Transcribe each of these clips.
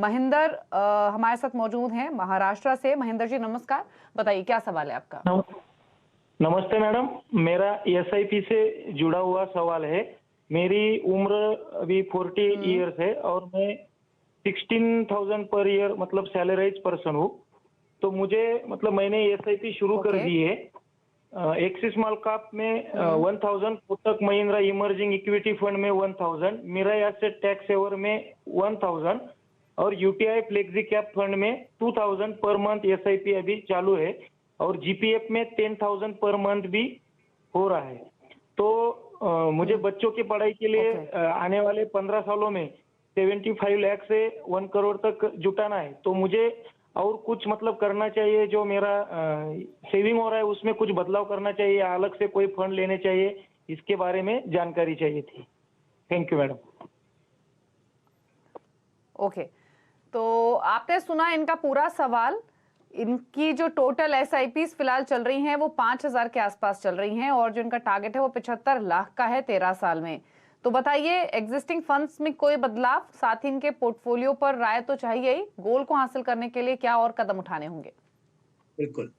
महेंद्र हमारे साथ मौजूद हैं महाराष्ट्र से। महेंद्र जी नमस्कार, बताइए क्या सवाल है आपका। नमस्ते मैडम, मेरा एसआईपी से जुड़ा हुआ सवाल है। मेरी उम्र अभी 40 इयर्स है और मैं 16,000 पर ईयर मतलब सैलराइज पर्सन हूँ। तो मुझे मतलब मैंने एसआईपी शुरू कर दी है। एक्सिस स्मॉल कैप में 1000, Kotak Mahindra emerging equity fund में 1000, मेरा एसेट टैक्स सेवर में 1000 और यूटीआई फ्लेक्सी कैप फंड में 2000 पर मंथ एसआईपी अभी चालू है और जीपीएफ में 10,000 पर मंथ भी हो रहा है। तो मुझे बच्चों की पढ़ाई के लिए आने वाले 15 सालों में 75 लाख से 1 करोड़ तक जुटाना है। तो मुझे और कुछ मतलब करना चाहिए, जो मेरा सेविंग हो रहा है उसमें कुछ बदलाव करना चाहिए, अलग से कोई फंड लेने चाहिए, इसके बारे में जानकारी चाहिए थी। Thank you madam. ओके, तो आपने सुना इनका पूरा सवाल। इनकी जो टोटल एसआईपीज फिलहाल चल रही हैं वो 5,000 के आसपास चल रही हैं और जो इनका टारगेट है वो 75 लाख का है 13 साल में। तो बताइए एग्जिस्टिंग फंड्स में कोई बदलाव, साथ ही इनके पोर्टफोलियो पर राय तो चाहिए ही, गोल को हासिल करने के लिए क्या और कदम उठाने होंगे? बिल्कुल,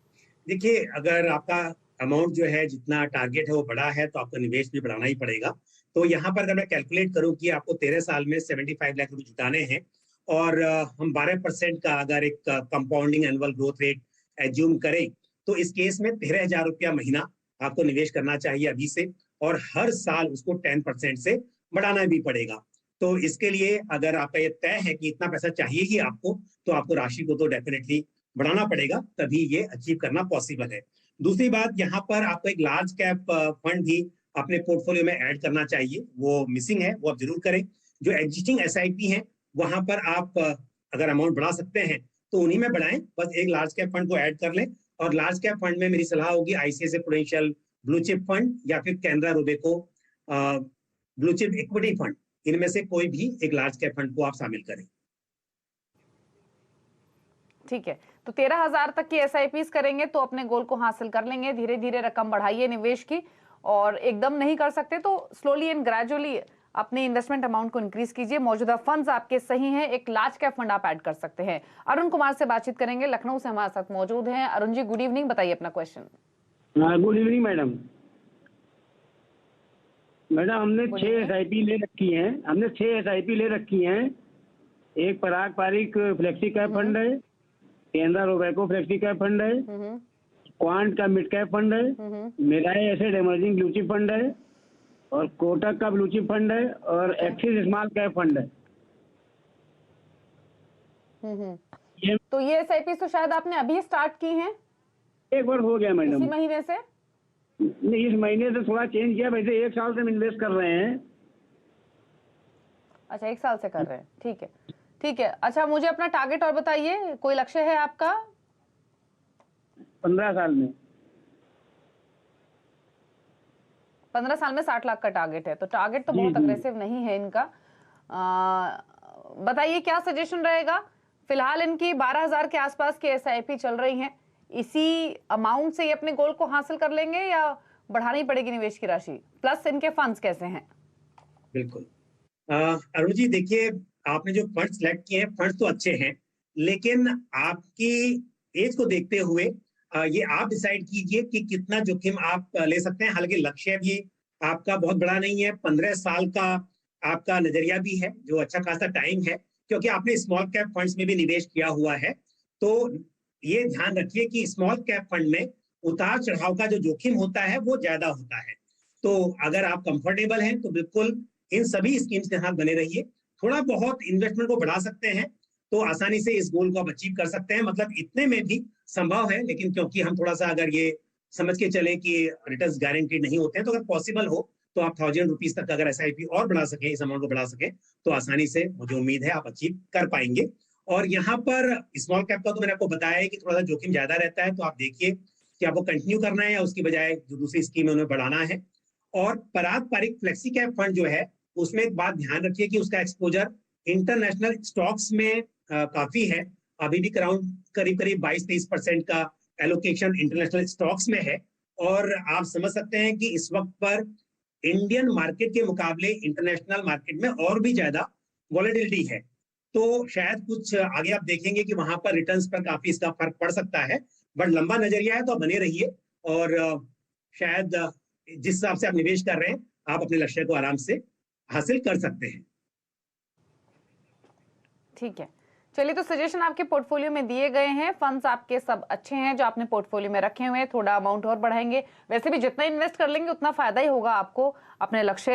देखिए अगर आपका अमाउंट जो है जितना टारगेट है वो बड़ा है तो आपको निवेश भी बढ़ाना ही पड़ेगा। तो यहाँ पर अगर मैं कैलकुलेट करूँ कि आपको 13 साल में 75 लाख रुपए जुटाने हैं और हम 12% का अगर एक compounding annual growth rate assume करें तो इस केस में 13,000 रुपया महीना आपको निवेश करना चाहिए अभी से, और हर साल उसको 10% से बढ़ाना भी पड़ेगा। तो इसके लिए अगर आपका ये तय है कि इतना पैसा चाहिए ही आपको, तो आपको राशि को तो डेफिनेटली बढ़ाना पड़ेगा, तभी ये अचीव करना पॉसिबल है। दूसरी बात, यहाँ पर आपको एक लार्ज कैप फंड भी अपने पोर्टफोलियो में ऐड करना चाहिए, वो मिसिंग है, वो आप जरूर करें। जो एग्जिस्टिंग एसआईपी है वहां पर आप अगर अमाउंट बढ़ा सकते हैं तो उन्हीं में बढ़ाएं, बस एक लार्ज कैप फंड को ऐड कर लें। और लार्ज कैप फंड में मेरी सलाह होगी ICICI prudential blue chip fund या फिर Canara Robeco blue chip equity fund, इनमें से कोई भी एक लार्ज कैप फंड को आप शामिल करें। ठीक है, तो 13,000 तक की एसआईपीस करेंगे तो अपने गोल को हासिल कर लेंगे। धीरे धीरे रकम बढ़ाइए निवेश की, और एकदम नहीं कर सकते तो स्लोली एंड ग्रेजुअली अपने इन्वेस्टमेंट अमाउंट को इंक्रीज कीजिए। मौजूदा फंड्स आपके सही हैं, एक लार्ज कैप फंड आप ऐड कर सकते हैं। अरुण कुमार से बातचीत करेंगे, लखनऊ से हमारे साथ मौजूद हैं। अरुण जी गुड इवनिंग, बताइए अपना क्वेश्चन। Good evening madam. हमने 6 एसआईपी ले रखी हैं। एक पराग पारिक फ्लेक्सी कैप फंड है, Canara Robeco flexi cap fund है, क्वांट का मिड कैप फंड है, Mirae asset emerging blue chip fund है, और कोटक का ब्लू चिप फंड है, और एक्सिस स्मॉल कैप फंड है। तो ये एसआईपी तो शायद आपने अभी स्टार्ट की हैं? एक बार हो गया मैडम, इसी महीने से? नहीं, इस महीने से थोड़ा चेंज किया, वैसे 1 साल से हम इन्वेस्ट कर रहे हैं। अच्छा, 1 साल से कर रहे हैं, ठीक है ठीक है। अच्छा, मुझे अपना टारगेट और बताइए, कोई लक्ष्य है आपका? 15 साल में 15 साल में 60 लाख का टारगेट है, तो टारगेट तो बहुत अग्रेसिव नहीं है इनका। बताइए क्या सजेशन रहेगा? फिलहाल इनकी 12,000 के आसपास की एसआईपी चल रही हैं, इसी अमाउंट से ये अपने गोल को हासिल कर लेंगे या बढ़ानी पड़ेगी निवेश की राशि? प्लस इनके फंड्स कैसे हैं? बिल्कुल अरुण जी, देखिए आपने जो फंड सिलेक्ट किए हैं, फंड्स तो अच्छे हैं, लेकिन आपकी एज को देखते हुए ये आप डिसाइड कीजिए कि कितना जोखिम आप ले सकते हैं। हालांकि लक्ष्य भी आपका बहुत बड़ा नहीं है, 15 साल का आपका नजरिया भी है, जो अच्छा खासा टाइम है, क्योंकि आपने स्मॉल कैप फंड्स में भी निवेश किया हुआ है। तो ये ध्यान रखिए कि स्मॉल कैप फंड में उतार चढ़ाव का जो जोखिम होता है वो ज्यादा होता है। तो अगर आप कंफर्टेबल हैं तो बिल्कुल इन सभी स्कीम्स के साथ बने रहिए। थोड़ा बहुत इन्वेस्टमेंट को बढ़ा सकते हैं तो आसानी से इस गोल को आप अचीव कर सकते हैं, मतलब इतने में भी संभव है। लेकिन क्योंकि हम थोड़ा सा अगर ये समझ के चले कि रिटर्न्स गारंटीड नहीं होते हैं, तो अगर पॉसिबल हो तो आप 1000 रुपीज तक अगर एसआईपी और बढ़ा सकें, इस अमाउंट को बढ़ा सकें, तो आसानी से मुझे उम्मीद है आप अचीव कर पाएंगे। और यहाँ पर स्मॉल कैप का तो मैंने आपको बताया है कि थोड़ा सा जोखिम ज्यादा रहता है, तो आप देखिए कि आपको कंटिन्यू करना है या उसकी बजाय जो दूसरी स्कीम है उन्हें बढ़ाना है। और पराग पारिक फ्लेक्सी कैप फंड जो है, उसमें एक बात ध्यान रखिए कि उसका एक्सपोजर इंटरनेशनल स्टॉक्स में काफी है। अभी भी करीब 22-23% का एलोकेशन इंटरनेशनल स्टॉक्स में है। और आप समझ सकते हैं कि इस वक्त पर इंडियन मार्केट के मुकाबले इंटरनेशनल मार्केट में और भी ज्यादा वॉलेटिलिटी है। तो शायद कुछ आगे आप देखेंगे कि वहां पर रिटर्न्स पर काफी इसका फर्क पड़ सकता है। बट लंबा नजरिया है तो आप बने रहिए, और शायद जिस हिसाब से आप निवेश कर रहे हैं आप अपने लक्ष्य को आराम से हासिल कर सकते हैं। ठीक है, चलिए, तो सजेशन आपके पोर्टफोलियो में दिए गए हैं, फंड्स आपके सब अच्छे हैं जो आपने पोर्टफोलियो में रखे हुए हैं। थोड़ा अमाउंट और बढ़ाएंगे, वैसे भी जितना इन्वेस्ट कर लेंगे उतना फायदा ही होगा आपको अपने लक्ष्य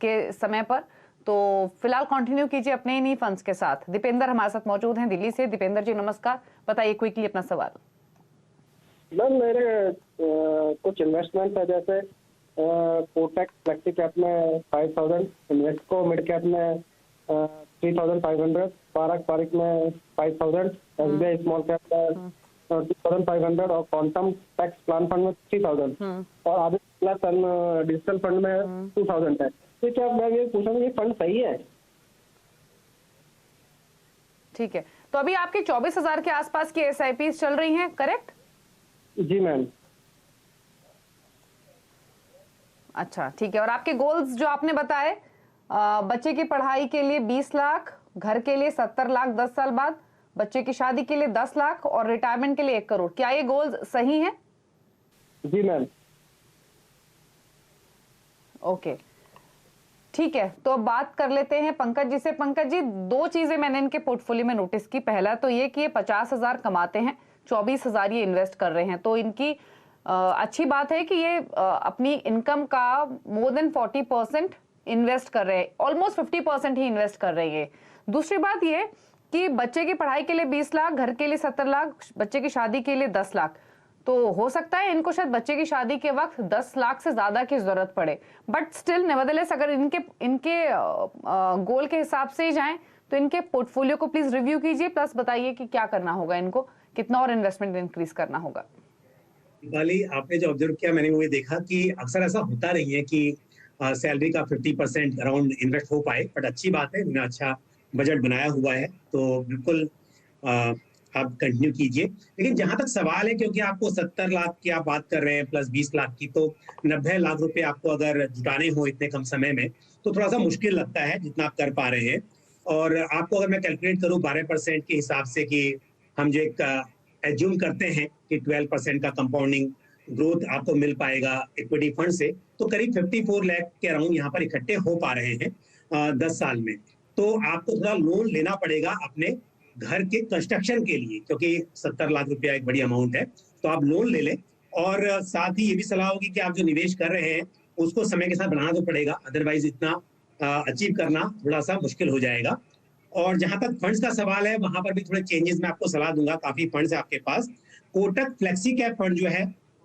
के समय पर। तो फिलहाल कंटिन्यू कीजिए अपने इन्हीं फंड्स के साथ। दीपेंद्र हमारे साथ मौजूद हैं दिल्ली से। दीपेंद्र जी नमस्कार, बताइए क्विकली अपना सवाल। मैम मेरे कुछ इन्वेस्टमेंट है, जैसे कोटक फ्लेक्सी कैप में 5000, इन्वेस्टको मिड कैप में 3500, पारक में 5000, SBI स्मॉल कैप में 2500 और क्वांटम टैक्स प्लान फंड में 3000 और आदित्य प्लस डिजिटल फंड में 2000 है। तो क्या मैं ये पूछ रहा हूँ, ये फंड सही है? ठीक है, तो अभी आपके 24,000 के आसपास की SIPs चल रही हैं, करेक्ट? जी मैम। अच्छा, ठीक है। और आपके गोल्स जो आपने बताए, बच्चे की पढ़ाई के लिए 20 लाख, घर के लिए 70 लाख 10 साल बाद, बच्चे की शादी के लिए 10 लाख और रिटायरमेंट के लिए 1 करोड़, क्या ये गोल्स सही हैं? जी मैम। ओके, ठीक है, तो अब बात कर लेते हैं पंकज जी से। पंकज जी, 2 चीजें मैंने इनके पोर्टफोलियो में नोटिस की। पहला तो ये कि ये 50,000 कमाते हैं, 24,000 ये इन्वेस्ट कर रहे हैं, तो इनकी अच्छी बात है कि ये अपनी इनकम का मोर देन 40% इन्वेस्ट कर रहे हैं, ऑलमोस्ट 50% ही इन्वेस्ट कर रहे हैं। दूसरी बात ये कि बच्चे की पढ़ाई के लिए 20 लाख, घर के लिए 70 लाख, बच्चे की शादी के लिए 10 लाख, तो हो सकता है इनको शायद बच्चे की शादी के वक्त 10 लाख से ज्यादा की जरूरत पड़े, बट स्टिल नेवरदलेस अगर इनके गोल के हिसाब से ही जाएं तो इनके पोर्टफोलियो को प्लीज रिव्यू कीजिए, प्लस बताइए कि क्या करना होगा इनको, कितना और इन्वेस्टमेंट इंक्रीज करना होगा। दीपाली, आपने जो ऑब्जर्व किया मैंने वो ये देखा कि अक्सर ऐसा होता नहीं है कि सैलरी का 50% अराउंड इन्वेस्ट हो पाए, बट अच्छी बात है, उन्होंने अच्छा बजट बनाया हुआ है, तो बिल्कुल आप कंटिन्यू कीजिए। लेकिन जहां तक सवाल है, क्योंकि आपको 70 लाख की आप बात कर रहे हैं प्लस 20 लाख की, तो 90 लाख रुपए आपको अगर जुटाने हो इतने कम समय में तो थोड़ा सा मुश्किल लगता है जितना आप कर पा रहे हैं। और आपको अगर मैं कैलकुलेट करूं 12% के हिसाब से, कि हम जो एक एज्यूम करते हैं कि 12% का कंपाउंडिंग ग्रोथ आपको मिल पाएगा इक्विटी फंड से, तो करीब 54 लाख के अराउंड यहाँ पर इकट्ठे हो पा रहे हैं 10 साल में। तो आपको थोड़ा लोन लेना पड़ेगा अपने घर के कंस्ट्रक्शन के लिए, क्योंकि 70 लाख रुपया एक बड़ी अमाउंट है, तो आप लोन ले लें। और साथ ही ये भी सलाह होगी कि आप जो निवेश कर रहे हैं उसको समय के साथ बढ़ाना तो पड़ेगा, अदरवाइज इतना अचीव करना थोड़ा सा मुश्किल हो जाएगा। और जहां तक फंड्स का सवाल है, वहां पर भी थोड़े चेंजेस मैं आपको सलाह दूंगा। काफी फंड्स है आपके पास। कोटक फ्लेक्सी कैप फंड जो है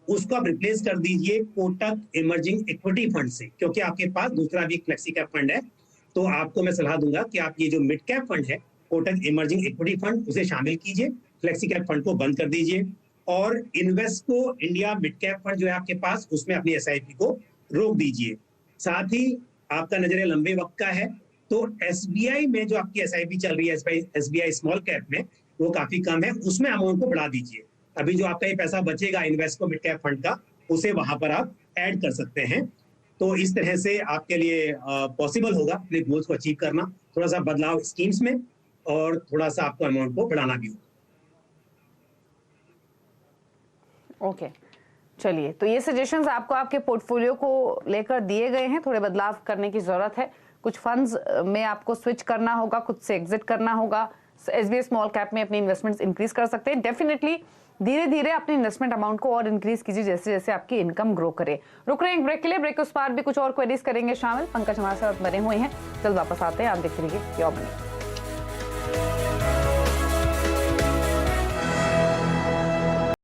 उसको आप रिप्लेस कर दीजिए कोटक इमर्जिंग इक्विटी फंड से, क्योंकि आपके पास दूसरा भी फ्लेक्सी कैप फंड है। तो आपको मैं सलाह दूंगा कि आप ये जो मिड कैप फंड है कोटक इमर्जिंग इक्विटी फंड, उसे शामिल कीजिए, फ्लेक्सी कैप फंड को बंद कर दीजिए, और इन्वेस्टको इंडिया मिड कैप फंड जो है आपके पास उसमें अपनी SIP को रोक दीजिए। साथ ही आपका नजरिया लंबे वक्त का है तो SBI में जो आपकी SIP चल रही है, SBI स्मॉल कैप में, वो काफी कम है, उसमें अमाउंट को बढ़ा दीजिए। अभी जो आपका ये पैसा बचेगा इन्वेस्टको मिड कैप फंड का, उसे वहां पर आप ऐड कर सकते हैं। तो इस तरह से आपके लिए पॉसिबल होगा अपने गोल्स को अचीव करना। थोड़ा सा बदलाव स्कीम्स में और थोड़ा सा आपको अमाउंट को बढ़ाना भी होगा। ओके, चलिए, तो ये सजेशंस आपको आपके पोर्टफोलियो को लेकर दिए गए हैं। थोड़े बदलाव करने की जरूरत है, कुछ फंड्स में आपको स्विच करना होगा, खुद से एग्जिट करना होगा। SBI स्मॉल कैप में अपनी इन्वेस्टमेंट्स इंक्रीज कर सकते हैं। डेफिनेटली धीरे धीरे अपने इन्वेस्टमेंट अमाउंट को और इंक्रीज कीजिए जैसे जैसे आपकी इनकम ग्रो करे। रुक रहे हैं ब्रेक के लिए, ब्रेक के उस पार भी कुछ और क्वेरीज करेंगे शामिल। पंकज हमारे साथ बने हुए हैं, जल्द वापस आते हैं। आप देखते रहिए योर मनी।